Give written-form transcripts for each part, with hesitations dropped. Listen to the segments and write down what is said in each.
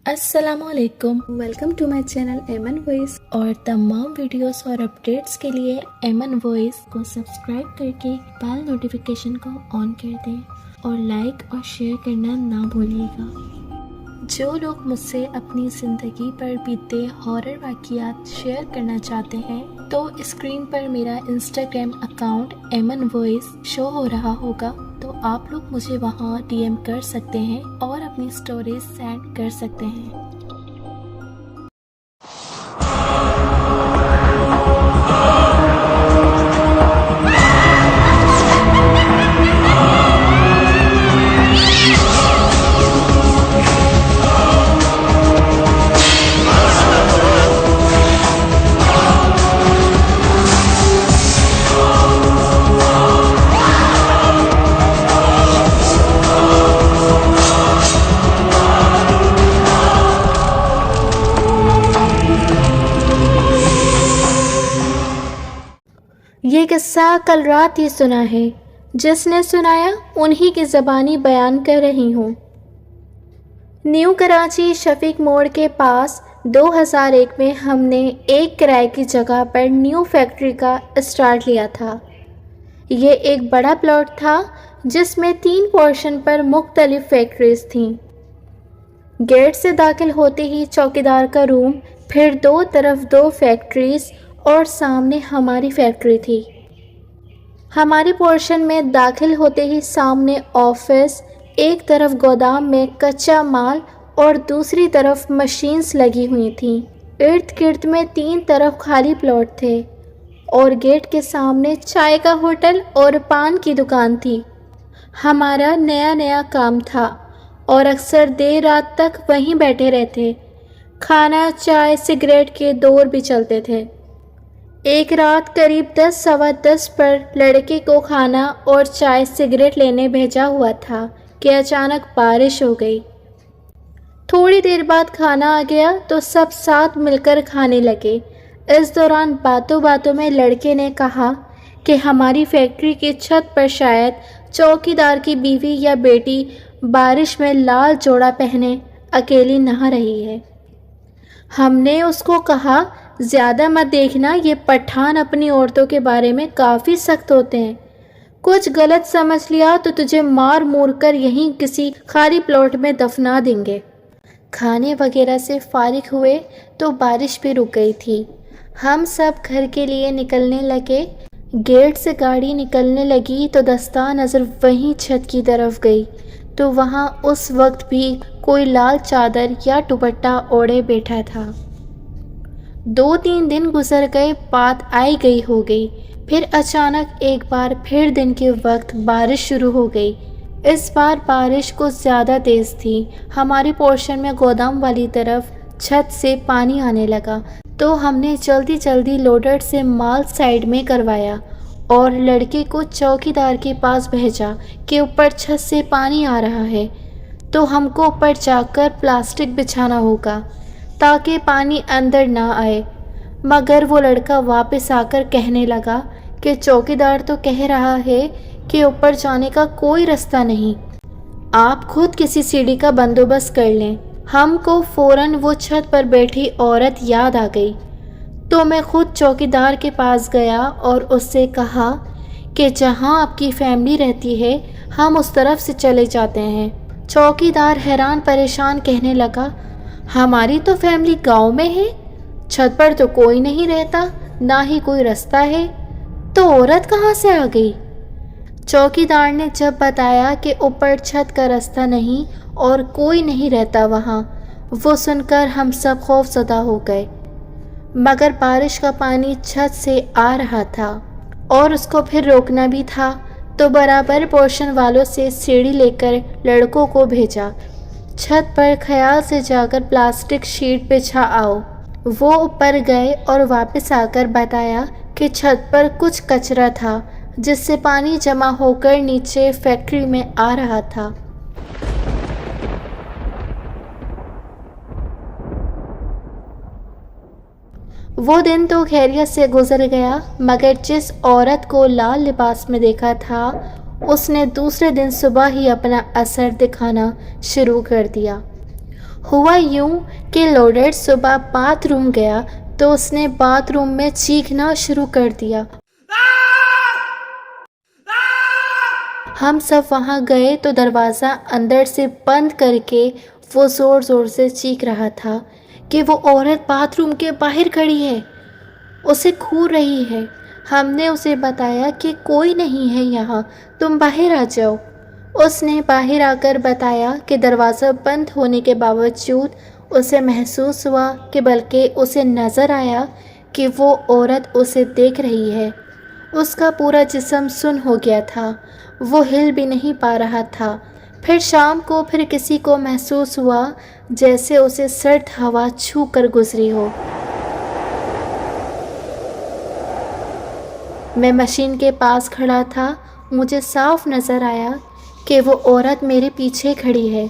السلام علیکم، welcome to my channel Aiman voice. اور تمام ویڈیوز اور اپڈیٹس کے لیے ایمن وائس کو سبسکرائب کر کے بیل نوٹیفیکیشن کو آن کر دیں اور لائک اور شیئر کرنا نہ بھولیے گا۔ جو لوگ مجھ سے اپنی زندگی پر بیتے ہارر واقعات شیئر کرنا چاہتے ہیں تو اسکرین پر میرا انسٹاگرام اکاؤنٹ ایمن وائس شو ہو رہا ہوگا، تو آپ لوگ مجھے وہاں ڈی ایم کر سکتے ہیں اور اپنی سٹوریز سینڈ کر سکتے ہیں۔ یہ قصہ کل رات ہی سنا ہے، جس نے سنایا انہی کی زبانی بیان کر رہی ہوں۔ نیو کراچی شفیق موڑ کے پاس 2001 میں ہم نے ایک کرائے کی جگہ پر نیو فیکٹری کا اسٹارٹ لیا تھا۔ یہ ایک بڑا پلاٹ تھا جس میں 3 پورشن پر مختلف فیکٹریز تھیں۔ گیٹ سے داخل ہوتے ہی چوکیدار کا روم، پھر 2 طرف 2 فیکٹریز اور سامنے ہماری فیکٹری تھی۔ ہماری پورشن میں داخل ہوتے ہی سامنے آفس، ایک طرف گودام میں کچا مال اور دوسری طرف مشینز لگی ہوئی تھیں۔ ارد گرد میں 3 طرف خالی پلاٹ تھے اور گیٹ کے سامنے چائے کا ہوٹل اور پان کی دکان تھی۔ ہمارا نیا کام تھا اور اکثر دیر رات تک وہیں بیٹھے رہتے۔ کھانا، چائے، سگریٹ کے دور بھی چلتے تھے۔ ایک رات قریب 10 سوا 10 پر لڑکے کو کھانا اور چائے سگریٹ لینے بھیجا ہوا تھا کہ اچانک بارش ہو گئی۔ تھوڑی دیر بعد کھانا آ گیا تو سب ساتھ مل کر کھانے لگے۔ اس دوران باتوں میں لڑکے نے کہا کہ ہماری فیکٹری کی چھت پر شاید چوکیدار کی بیوی یا بیٹی بارش میں لال جوڑا پہنے اکیلی نہا رہی ہے۔ ہم نے اس کو کہا، زیادہ مت دیکھنا، یہ پٹھان اپنی عورتوں کے بارے میں کافی سخت ہوتے ہیں، کچھ غلط سمجھ لیا تو تجھے مار مور کر یہیں کسی خالی پلاٹ میں دفنا دیں گے۔ کھانے وغیرہ سے فارغ ہوئے تو بارش بھی رک گئی تھی۔ ہم سب گھر کے لیے نکلنے لگے۔ گیٹ سے گاڑی نکلنے لگی تو دستہ نظر وہیں چھت کی طرف گئی تو وہاں اس وقت بھی کوئی لال چادر یا دوپٹہ اوڑھے بیٹھا تھا۔ 2-3 دن گزر گئے، بات آئی گئی ہو گئی۔ پھر اچانک ایک بار پھر دن کے وقت بارش شروع ہو گئی۔ اس بار بارش کچھ زیادہ تیز تھی۔ ہماری پورشن میں گودام والی طرف چھت سے پانی آنے لگا تو ہم نے جلدی لوڈر سے مال سائیڈ میں کروایا اور لڑکے کو چوکیدار کے پاس بھیجا کہ اوپر چھت سے پانی آ رہا ہے تو ہم کو اوپر جا کر پلاسٹک بچھانا ہوگا تاکہ پانی اندر نہ آئے۔ مگر وہ لڑکا واپس آ کر کہنے لگا کہ چوکیدار تو کہہ رہا ہے کہ اوپر جانے کا کوئی رستہ نہیں، آپ خود کسی سیڑھی کا بندوبست کر لیں۔ ہم کو فوراً وہ چھت پر بیٹھی عورت یاد آ گئی تو میں خود چوکیدار کے پاس گیا اور اس سے کہا کہ جہاں آپ کی فیملی رہتی ہے ہم اس طرف سے چلے جاتے ہیں۔ چوکیدار حیران پریشان کہنے لگا، ہماری تو فیملی گاؤں میں ہے، چھت پر تو کوئی نہیں رہتا، نہ ہی کوئی رستہ ہے، تو عورت کہاں سے آ گئی؟ چوکیدار نے جب بتایا کہ اوپر چھت کا رستہ نہیں اور کوئی نہیں رہتا وہاں، وہ سن کر ہم سب خوف زدہ ہو گئے۔ مگر بارش کا پانی چھت سے آ رہا تھا اور اس کو پھر روکنا بھی تھا تو برابر پورشن والوں سے سیڑھی لے کر لڑکوں کو بھیجا، چھت پر خیال سے جا کر پلاسٹک شیٹ بچھا آؤ۔ وہ اوپر گئے اور واپس آ کر بتایا کہ چھت پر کچھ کچرا تھا جس سے پانی جمع ہو کر نیچے فیکٹری میں آ رہا تھا۔ وہ دن تو خیریت سے گزر گیا، مگر جس عورت کو لال لباس میں دیکھا تھا اس نے دوسرے دن صبح ہی اپنا اثر دکھانا شروع کر دیا۔ ہوا یوں کہ لوڈر صبح باتھ روم گیا تو اس نے باتھ روم میں چیخنا شروع کر دیا۔ ہم سب وہاں گئے تو دروازہ اندر سے بند کر کے وہ زور زور سے چیخ رہا تھا کہ وہ عورت باتھ روم کے باہر کھڑی ہے، اسے گھور رہی ہے۔ ہم نے اسے بتایا کہ کوئی نہیں ہے یہاں، تم باہر آ جاؤ۔ اس نے باہر آ کر بتایا کہ دروازہ بند ہونے کے باوجود اسے محسوس ہوا کہ بلکہ اسے نظر آیا کہ وہ عورت اسے دیکھ رہی ہے۔ اس کا پورا جسم سن ہو گیا تھا، وہ ہل بھی نہیں پا رہا تھا۔ پھر شام کو پھر کسی کو محسوس ہوا جیسے اسے سرد ہوا چھو کر گزری ہو۔ میں مشین کے پاس کھڑا تھا، مجھے صاف نظر آیا کہ وہ عورت میرے پیچھے کھڑی ہے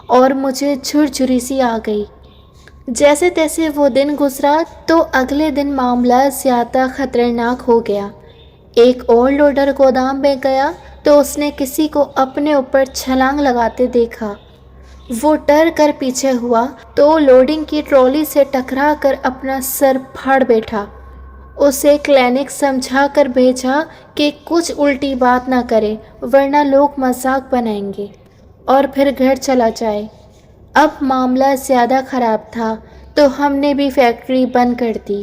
اور مجھے جھرجھری سی آ گئی۔ جیسے تیسے وہ دن گزرا تو اگلے دن معاملہ زیادہ خطرناک ہو گیا۔ ایک اور لوڈر گودام میں گیا تو اس نے کسی کو اپنے اوپر چھلانگ لگاتے دیکھا۔ وہ ڈر کر پیچھے ہوا تو لوڈنگ کی ٹرالی سے ٹکرا کر اپنا سر پھاڑ بیٹھا۔ اسے کلینک سمجھا کر بھیجا کہ کچھ الٹی بات نہ کرے ورنہ لوگ مذاق بنائیں گے اور پھر گھر چلا جائے۔ اب معاملہ زیادہ خراب تھا تو ہم نے بھی فیکٹری بند کر دی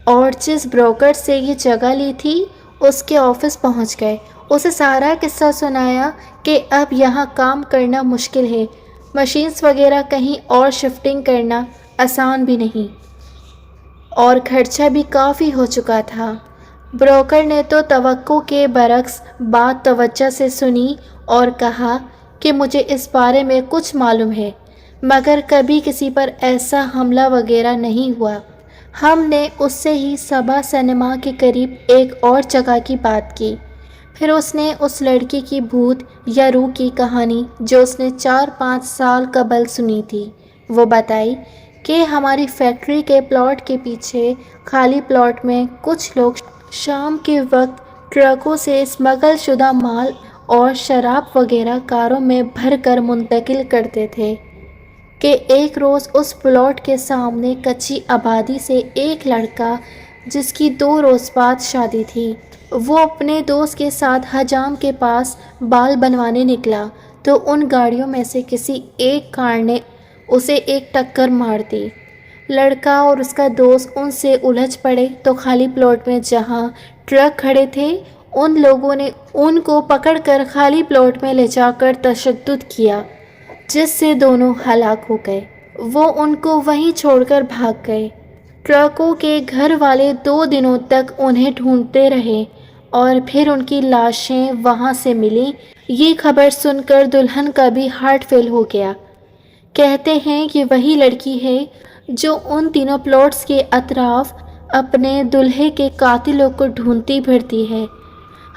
اور جس بروکر سے یہ جگہ لی تھی اس کے آفس پہنچ گئے۔ اسے سارا قصہ سنایا کہ اب یہاں کام کرنا مشکل ہے، مشینز وغیرہ کہیں اور شفٹنگ کرنا آسان بھی نہیں اور خرچہ بھی کافی ہو چکا تھا۔ بروکر نے تو توقع کے برعکس بات توجہ سے سنی اور کہا کہ مجھے اس بارے میں کچھ معلوم ہے مگر کبھی کسی پر ایسا حملہ وغیرہ نہیں ہوا۔ ہم نے اس سے ہی صبا سنیما کے قریب ایک اور جگہ کی بات کی۔ پھر اس نے اس لڑکی کی بھوت یا روح کی کہانی جو اس نے 4-5 سال قبل سنی تھی وہ بتائی کہ ہماری فیکٹری کے پلاٹ کے پیچھے خالی پلاٹ میں کچھ لوگ شام کے وقت ٹرکوں سے اسمگل شدہ مال اور شراب وغیرہ کاروں میں بھر کر منتقل کرتے تھے کہ ایک روز اس پلاٹ کے سامنے کچی آبادی سے ایک لڑکا جس کی 2 روز بعد شادی تھی، وہ اپنے دوست کے ساتھ حجام کے پاس بال بنوانے نکلا تو ان گاڑیوں میں سے کسی ایک کار نے اسے ایک ٹکر مار دی۔ لڑکا اور اس کا دوست ان سے الجھ پڑے تو خالی پلاٹ میں جہاں ٹرک کھڑے تھے ان لوگوں نے ان کو پکڑ کر خالی پلاٹ میں لے جا کر تشدد کیا جس سے دونوں ہلاک ہو گئے۔ وہ ان کو وہیں چھوڑ کر بھاگ گئے۔ ٹرکوں کے گھر والے 2 دنوں تک انہیں ڈھونڈتے رہے اور پھر ان کی لاشیں وہاں سے ملیں۔ یہ خبر سن کر دلہن کا بھی ہارٹ فیل ہو گیا۔ کہتے ہیں کہ وہی لڑکی ہے جو ان تینوں پلاٹس کے اطراف اپنے دلہے کے قاتلوں کو ڈھونڈتی پھرتی ہے۔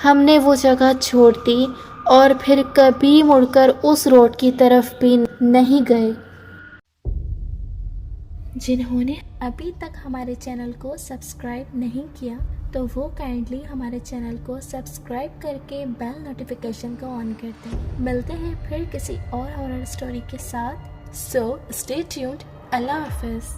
ہم نے وہ جگہ چھوڑ دی اور پھر کبھی مڑ کر اس روڈ کی طرف بھی نہیں گئے۔ جنہوں نے ابھی تک ہمارے چینل کو سبسکرائب نہیں کیا تو وہ کائنڈلی ہمارے چینل کو سبسکرائب کر کے بیل نوٹیفیکیشن کو آن کر دیں۔ ملتے ہیں پھر کسی اور ہارر اسٹوری کے ساتھ، سو اسٹے ٹیونڈ۔ اللہ حافظ۔